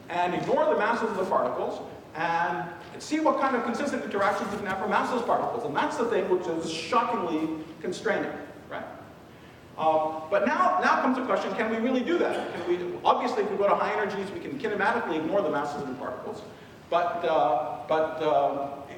and ignore the masses of the particles and see what kind of consistent interactions you can have for massless particles. And that's the thing which is shockingly constraining, right? But now comes the question, can we really do that? Obviously, if we go to high energies, we can kinematically ignore the masses of the particles. But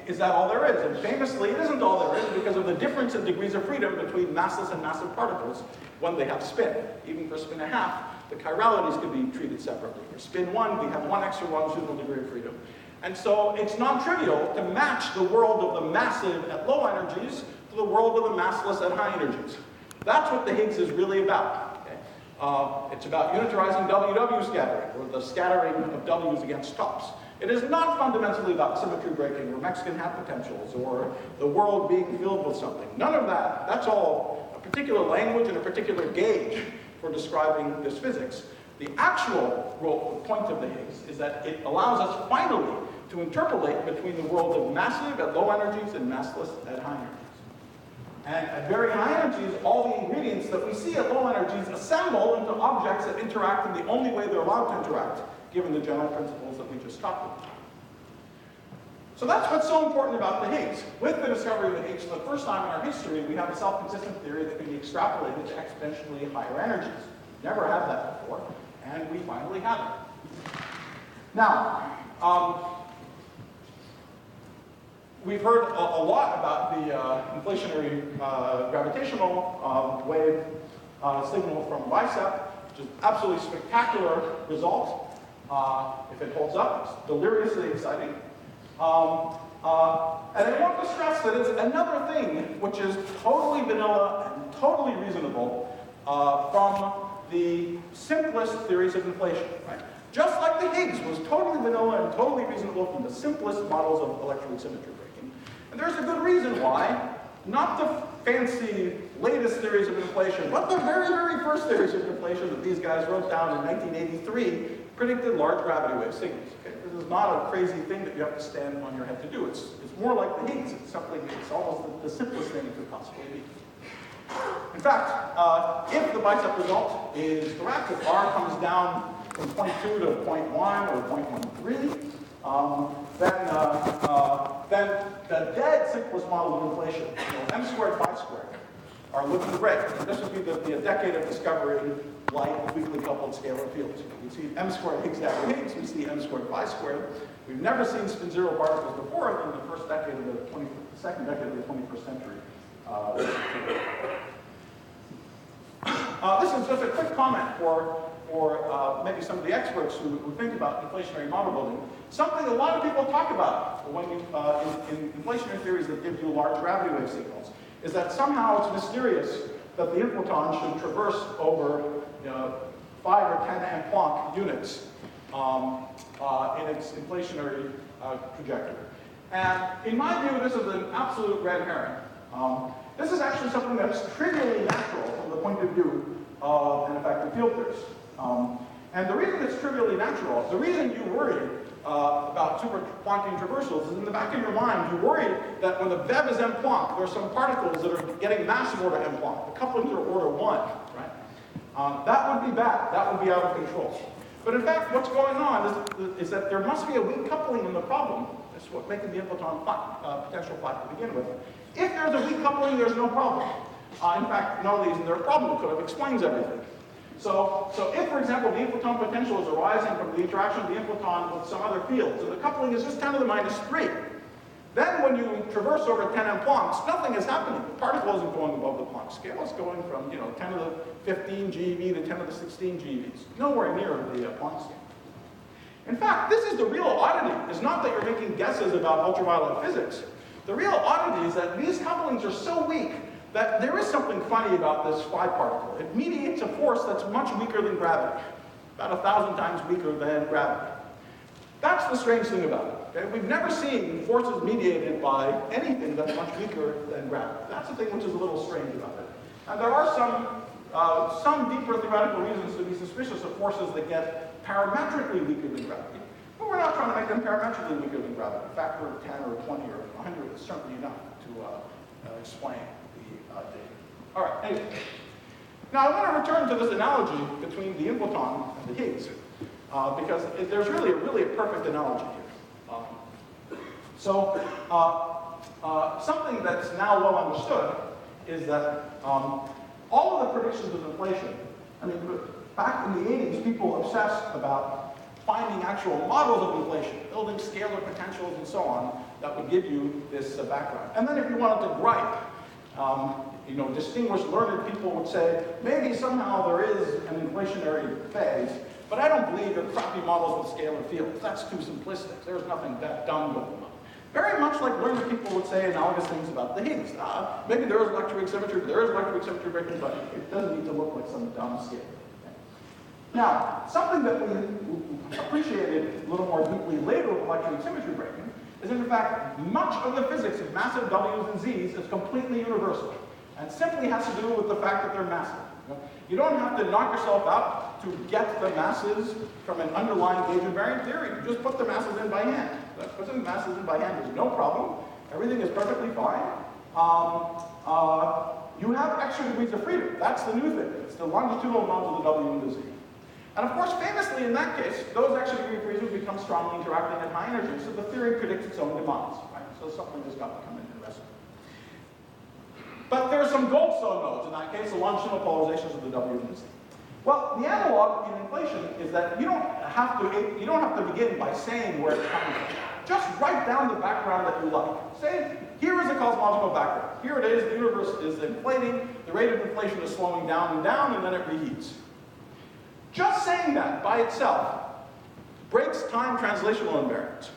is that all there is? And famously, it isn't all there is because of the difference in degrees of freedom between massless and massive particles when they have spin. Even for spin 1/2, the chiralities can be treated separately. For spin 1, we have 1 extra longitudinal degree of freedom. And so it's non-trivial to match the world of the massive at low energies to the world of the massless at high energies. That's what the Higgs is really about. Okay? It's about unitarizing WW scattering, or the scattering of W's against tops. It is not fundamentally about symmetry breaking, or Mexican hat potentials, or the world being filled with something. None of that. That's all a particular language and a particular gauge for describing this physics. The actual point of the Higgs is that it allows us finally to interpolate between the world of massive at low energies and massless at high energies. And at very high energies, all the ingredients that we see at low energies assemble into objects that interact in the only way they're allowed to interact, given the general principles that we just talked about. So that's what's so important about the Higgs. With the discovery of the Higgs, for the first time in our history, we have a self-consistent theory that can be extrapolated to exponentially higher energies. Never had that before, and we finally have it. Now, we've heard a lot about the inflationary gravitational wave signal from BICEP, which is an absolutely spectacular result. If it holds up, it's deliriously exciting. And I want to stress that it's another thing which is totally vanilla and totally reasonable from the simplest theories of inflation, right? Just like the Higgs was totally vanilla and totally reasonable from the simplest models of electroweak symmetry breaking. And there's a good reason why. Not the fancy latest theories of inflation, but the very, very first theories of inflation that these guys wrote down in 1983 predicted large gravity wave signals. Okay? This is not a crazy thing that you have to stand on your head to do. It's more like the Higgs. It's almost the simplest thing it could possibly be. In fact, if the BICEP result is correct, if R comes down from 0.2 to 0.1 or 0.13, then the dead simplest model of inflation, m squared, phi squared, are looking great. And this would be a decade of discovering light weakly coupled scalar fields. We see m squared Higgs dagger Higgs, we see m squared phi squared. We've never seen spin zero particles before in the second decade of the 21st century. This is just a quick comment for maybe some of the experts who think about inflationary model building. Something a lot of people talk about when in inflationary theories that give you large gravity wave signals is that somehow it's mysterious that the inflaton should traverse over 5 or 10 amp Planck units in its inflationary trajectory. And in my view, this is an absolute red herring. This is actually something that's trivially natural from the point of view of an effective field theorist. And the reason it's trivially natural, the reason you worry about super Planckian traversals is in the back of your mind, you worry that when the VEV is m Planck, there are some particles that are getting mass in order m Planck. The couplings are order 1, right? That would be bad. That would be out of control. But in fact, what's going on is that there must be a weak coupling in the problem. That's what making the inflaton potential flat to begin with. If there's a weak coupling, there's no problem. In fact, not only isn't there a problem, it could have explains everything. So if, for example, the inflaton potential is arising from the interaction of the inflaton with some other field, so the coupling is just 10 to the minus 3, then when you traverse over 10 m Plancks, nothing is happening. The particle isn't going above the Planck scale. It's going from 10 to the 15 GeV to 10 to the 16 GeVs. Nowhere near the Planck scale. In fact, this is the real oddity. It's not that you're making guesses about ultraviolet physics. The real oddity is that these couplings are so weak that there is something funny about this phi particle. It mediates a force that's much weaker than gravity, about 1,000 times weaker than gravity. That's the strange thing about it. Okay? We've never seen forces mediated by anything that's much weaker than gravity. That's the thing which is a little strange about it. And there are some deeper theoretical reasons to be suspicious of forces that get parametrically weaker than gravity. But we're not trying to make them parametrically weaker than gravity. A factor of 10 or 20 or 100 is certainly enough to explain the data. All right, anyway. Now I want to return to this analogy between the inflaton and the Higgs. because there's really a perfect analogy here. Something that's now well understood is that all of the predictions of inflation, I mean, back in the 80s, people obsessed about finding actual models of inflation, building scalar potentials and so on, that would give you this background. And then if you wanted to gripe, distinguished learned people would say, maybe somehow there is an inflationary phase, but I don't believe in crappy models with scalar fields. That's too simplistic. There's nothing that dumb going on. Very much like learned people would say analogous things about the Higgs. Maybe there is electroweak symmetry, there is electroweak symmetry breaking, but it doesn't need to look like some dumb scale. Okay. Now, something that we appreciated a little more deeply later with electroweak symmetry breaking is, in fact, much of the physics of massive W's and Z's is completely universal, and simply has to do with the fact that they're massive. You don't have to knock yourself out to get the masses from an underlying gauge invariant theory. You just put the masses in by hand. Putting the masses in by hand is no problem. Everything is perfectly fine. You have extra degrees of freedom. That's the new thing. It's the longitudinal modes of the W and the Z. And of course, famously in that case, those extra degree of freedom become strongly interacting at high energy, so the theory predicts its own demise. Right? So something has got to come in and rescue. But there are some Goldstone nodes in that case, the longitudinal polarizations of the W and the Z. Well, the analog in inflation is that you don't have to begin by saying where it's coming from. Just write down the background that you like. Say, here is the cosmological background. Here it is, the universe is inflating, the rate of inflation is slowing down, and then it reheats. Just saying that by itself breaks time translational invariance.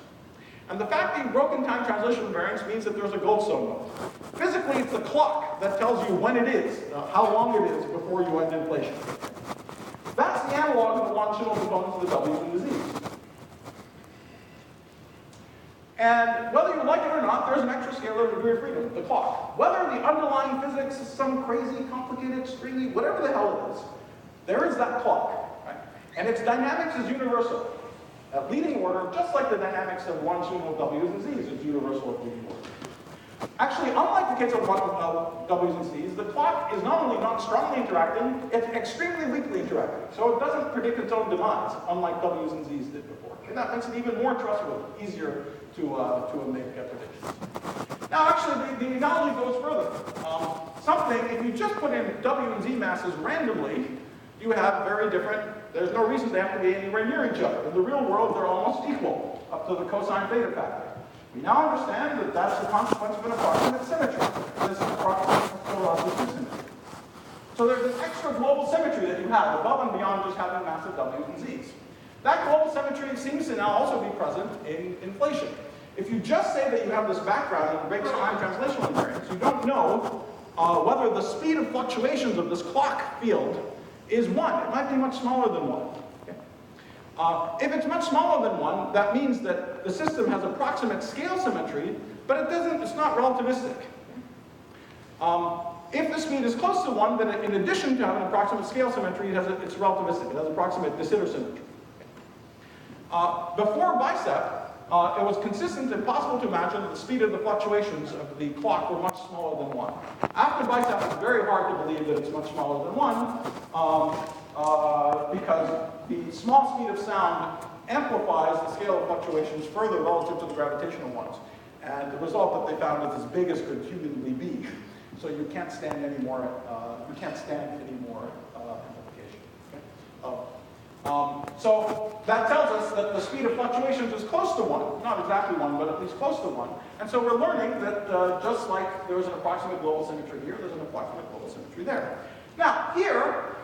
And the fact that you broke in time translational invariance means that there's a Goldstone node. Physically, it's the clock that tells you when it is, how long it is before you end inflation. That's the analog of the longitudinal components of the W's and the Z's. And whether you like it or not, there's an extra scalar degree of freedom, the clock. Whether the underlying physics is some crazy, complicated, stringy, whatever the hell it is, there is that clock. Right? And its dynamics is universal. At leading order, just like the dynamics of longitudinal W's and Z's is universal at leading order. Actually, unlike the case of W's and Z's, the clock is not only not strongly interacting, it's extremely weakly interacting. So it doesn't predict its own demise, unlike W's and Z's did before. And that makes it even more trustworthy, easier to make predictions. Now, actually, the analogy goes further. If you just put in W and Z masses randomly, you have very different, there's no reason they have to be anywhere near each other. In the real world, they're almost equal, up to the cosine theta factor. We now understand that that's the consequence of an approximate symmetry. This approximate polarization symmetry. So there's an extra global symmetry that you have above and beyond just having massive W's and Z's. That global symmetry seems to now also be present in inflation. If you just say that you have this background that breaks time translational invariance, you don't know whether the speed of fluctuations of this clock field is 1. It might be much smaller than 1. If it's much smaller than 1, that means that the system has approximate scale symmetry, but it's not relativistic. If the speed is close to 1, then in addition to having approximate scale symmetry, it's relativistic. It has approximate de Sitter symmetry. Before BICEP, it was consistent and possible to imagine that the speed of the fluctuations of the clock were much smaller than 1. After BICEP, it's very hard to believe that it's much smaller than 1, because the small speed of sound amplifies the scale of fluctuations further relative to the gravitational ones. And the result that they found is as big as could humanly be. So you can't stand any more, amplification. Okay? So that tells us that the speed of fluctuations is close to 1. Not exactly 1, but at least close to 1. And so we're learning that just like there was an approximate global symmetry here, there's an approximate global symmetry there. Now, here,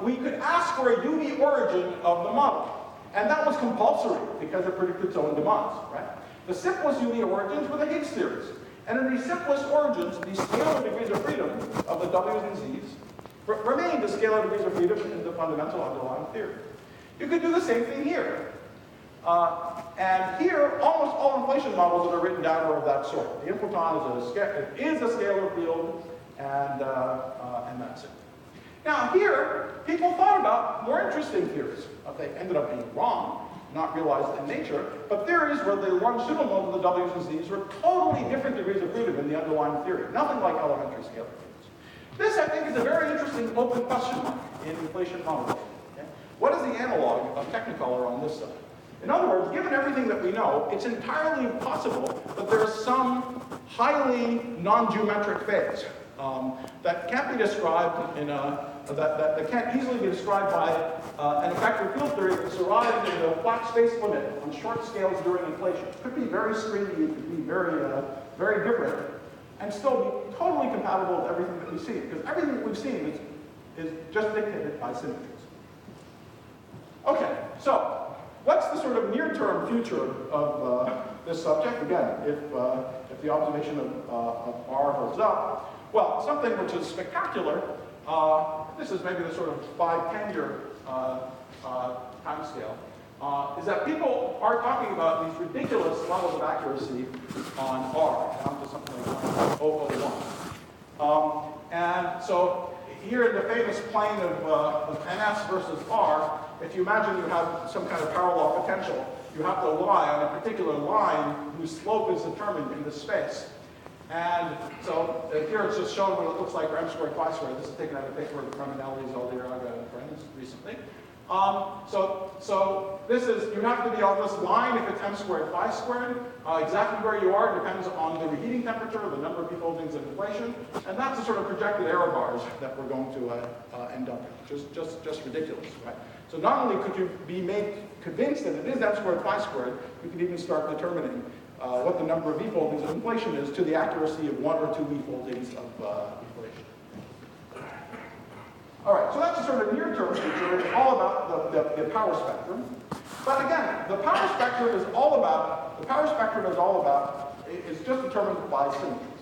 we could ask for a UV origin of the model. And that was compulsory because it predicted its own demise, right? The simplest UV origins were the Higgs theories. And in these simplest origins, the scalar degrees of freedom of the W's and Z's remain the scalar degrees of freedom in the fundamental underlying theory. You could do the same thing here. And here, almost all inflation models that are written down are of that sort. The inflaton is a scalar field, and that's it. Now here, people thought about more interesting theories. They ended up being wrong, not realized in nature, but theories where the longitudinal modes of the W's and Z's were totally different degrees of freedom in the underlying theory. Nothing like elementary scalar fields. This, I think, is a very interesting open question mark in inflation modeling. Okay? what is the analog of Technicolor on this side? In other words, given everything that we know, it's entirely possible that there's some highly non-geometric phase that can't be described in a, that can't easily be described by an effective field theory that's arrived in the flat space limit on short scales during inflation. It could be very stringy, it could be very different, and still be totally compatible with everything that we see, because everything that we've seen is just dictated by symmetries. Okay, so what's the sort of near-term future of this subject? Again, if the observation of R holds up, well, something which is spectacular, this is maybe the sort of 5-10-year time scale, is that people are talking about these ridiculous levels of accuracy on R, down to something like 0.001. And so here in the famous plane of NS versus R, if you imagine you have some kind of parallel potential, you have to lie on a particular line whose slope is determined in this space. And so here it's just shown what it looks like for m squared phi squared. This is taken out of a paper from Manelli's Aldiraga and friends recently. So this is, you have to be on this line if it's m squared phi squared. Exactly where you are depends on the reheating temperature, the number of P-foldings of inflation, and that's the sort of projected error bars that we're going to end up in. Just ridiculous, right? So not only could you be made convinced that it is m squared phi squared, you could even start determining what the number of E-foldings of inflation is to the accuracy of 1 or 2 E-foldings of inflation. All right, so that's a sort of near-term feature. It's all about the power spectrum. But again, the power spectrum is just determined by symmetry.